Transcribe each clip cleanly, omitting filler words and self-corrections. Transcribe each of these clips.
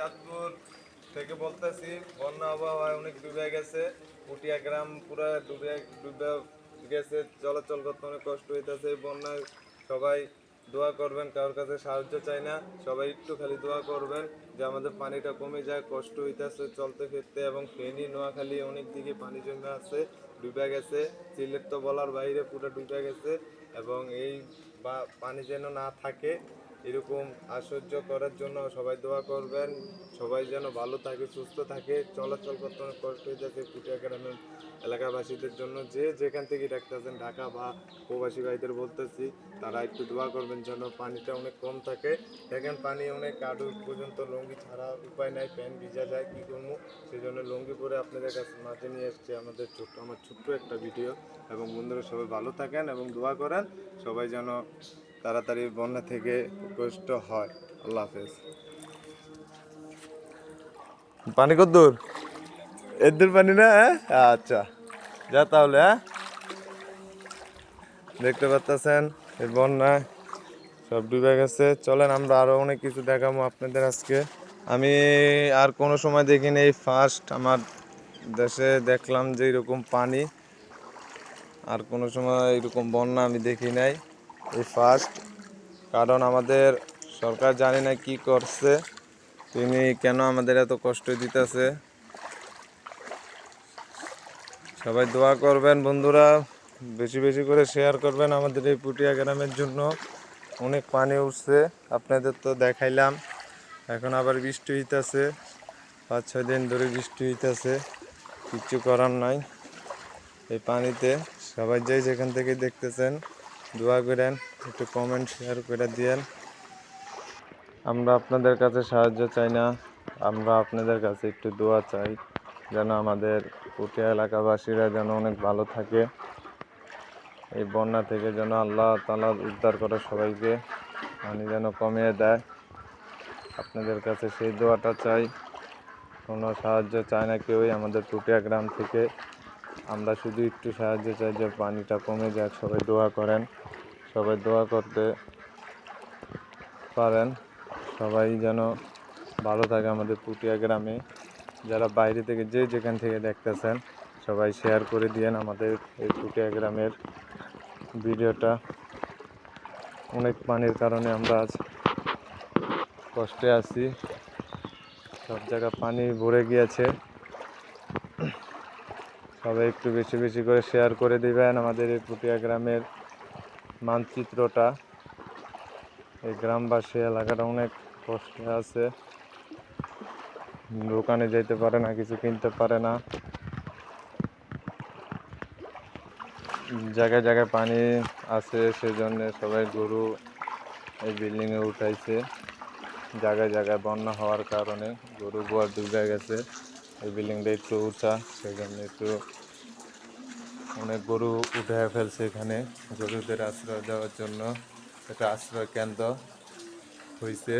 চাঁদপুর থেকে বলতেছি। বন্যা আবহাওয়ায় অনেক ডুবে গেছে, পুটিয়া গ্রাম পুরা ডুবে ডুবে গেছে, চলাচল করতে অনেক কষ্ট হইতেছে এই বন্যায়। সবাই দোয়া করবেন, কারোর কাছে সাহায্য চাই না, সবাই একটু খালি দোয়া করবেন যে আমাদের পানিটা কমে যায়, কষ্ট হইতেছে চলতে ফিরতে। এবং ফেনী নোয়াখালী অনেক দিকে পানি জমে আছে, ডুবে গেছে, সিলেট তো বলার বাইরে পুরো ডুবে গেছে। এবং এই পানি যেন না থাকে এরকম আশ্চর্য করার জন্য সবাই দোয়া করবেন, সবাই যেন ভালো থাকে, সুস্থ থাকে। চলাচল করতে অনেক কষ্ট হয়ে যাচ্ছে পুটিয়া গ্রামের এলাকাবাসীদের জন্য, যে যেখান থেকে ডাকতেছেন, ঢাকা বা প্রবাসী ভাইদের বলতেছি, তারা একটু দোয়া করবেন যেন পানিটা অনেক কম থাকে। দেখেন পানি অনেক কাদুর পর্যন্ত, লুঙ্গি ছাড়া উপায় নাই, প্যান্ট ভিজা যায়, কী করবো, সেই জন্য লুঙ্গি পরে আপনাদের কাছে মাঝে নিয়ে এসছে আমার ছোট্ট একটা ভিডিও। এবং বন্ধুরা সবাই ভালো থাকেন এবং দোয়া করেন সবাই যেন তাড়াতাড়ি বন্যা থেকে কষ্ট হয়। আল্লাহ হাফেজ। পানি কত দূর? এর পানি না? আচ্ছা, যা তাহলে। দেখতে পাচ্ছেন এই বন্যায় সব ডুবে গেছে। চলেন আমরা আরো অনেক কিছু দেখাবো আপনাদের আজকে। আমি আর কোনো সময় দেখিনি, এই ফার্স্ট আমার দেশে দেখলাম যে এরকম পানি। আর কোনো সময় এরকম বন্যা আমি দেখি নাই, এই ফার্স্ট। কারণ আমাদের সরকার জানি না কি করছে, তিনি কেন আমাদের এত কষ্ট দিতেছে। সবাই দোয়া করবেন বন্ধুরা, বেশি বেশি করে শেয়ার করবেন আমাদের এই পুটিয়া গ্রামের জন্য। অনেক পানি উঠছে, আপনাদের তো দেখাইলাম। এখন আবার বৃষ্টি হইতেছে, 5-6 দিন ধরে বৃষ্টি হইতেছে, কিচ্ছু করার নাই এই পানিতে। সবাই যাই যেখান থেকে দেখতেছেন দোয়া করেন, একটু কমেন্ট শেয়ার করে দিয়েন। আমরা আপনাদের কাছে সাহায্য চাই না, আমরা আপনাদের কাছে একটু দোয়া চাই যেন আমাদের পুটিয়া এলাকাবাসীরা যেন অনেক ভালো থাকে, এই বন্যা থেকে যেন আল্লাহ তাআলা উদ্ধার করে সবাইকে, পানি যেন কমিয়ে দেয়। আপনাদের কাছে সেই দোয়াটা চাই, কোনো সাহায্য চায় না কেউই আমাদের পুটিয়া গ্রাম থেকে। আমরা শুধু একটু সাহায্য চাই যে পানিটা কমে যাক। সবাই দোয়া করেন, সবাই দোয়া করতে পারেন, সবাই যেন ভালো থাকে আমাদের পুটিয়া গ্রামে। যারা বাইরে থেকে যে যেখান থেকে দেখতেছেন সবাই শেয়ার করে দিয়েন আমাদের এই পুটিয়া গ্রামের ভিডিওটা। অনেক পানির কারণে আমরা আজ কষ্টে আছি, সব জায়গা পানি ভরে গিয়েছে। সবাই একটু বেশি বেশি করে শেয়ার করে দিবেন আমাদের এই পুটিয়া গ্রামের মানচিত্রটা। এই গ্রামবাসী এলাকাটা অনেক কষ্টে আছে, দোকানে যেতে পারে না, কিছু কিনতে পারে না, জায়গায় জায়গায় পানি আছে, সেজন্য সবাই গরু এই বিল্ডিংয়ে উঠাইছে। জায়গায় জায়গায় বন্যা হওয়ার কারণে গরু গোয়াল ডুবে গেছে, এই বিল্ডিংটা একটু উঁচা, সেই জন্য একটু অনেক গরু উঠে ফেলছে। এখানে গরুদের আশ্রয় দেওয়ার জন্য একটা আশ্রয় কেন্দ্র হয়েছে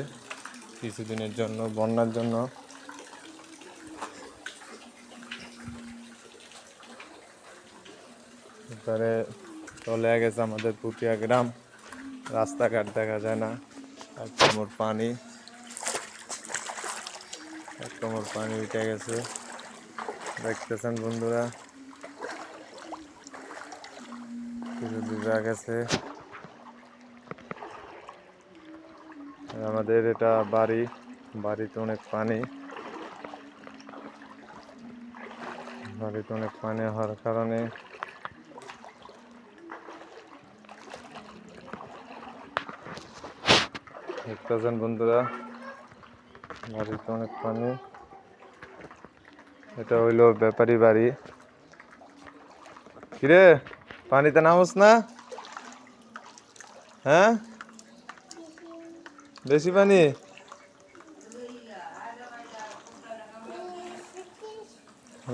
কিছুদিনের জন্য বন্যার জন্য। এবারে চলে গেছে আমাদের পুটিয়া গ্রাম, রাস্তাঘাট দেখা যায় না, এক কোমর পানি, এক কোমর পানি উঠে গেছে, দেখতেছেন বন্ধুরা, কিছু ডুবে গেছে। আমাদের এটা বাড়ি, বাড়িতে অনেক পানি, বাড়িতে অনেক পানি হওয়ার কারণে দেখতেছেন বন্ধুরা, বাড়িতে অনেক পানি। এটা হইলো ব্যাপারী বাড়ি। কিরে, পানিতে নামস না? হ্যাঁ, বেশি পানি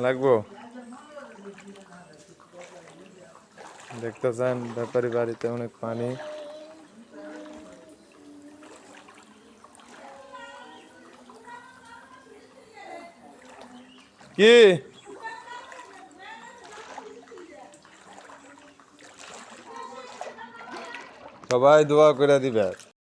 লাগবো। দেখতেছেন ব্যাপারী বাড়িতে অনেক পানি। কি সবাই দোয়া করে দিবে।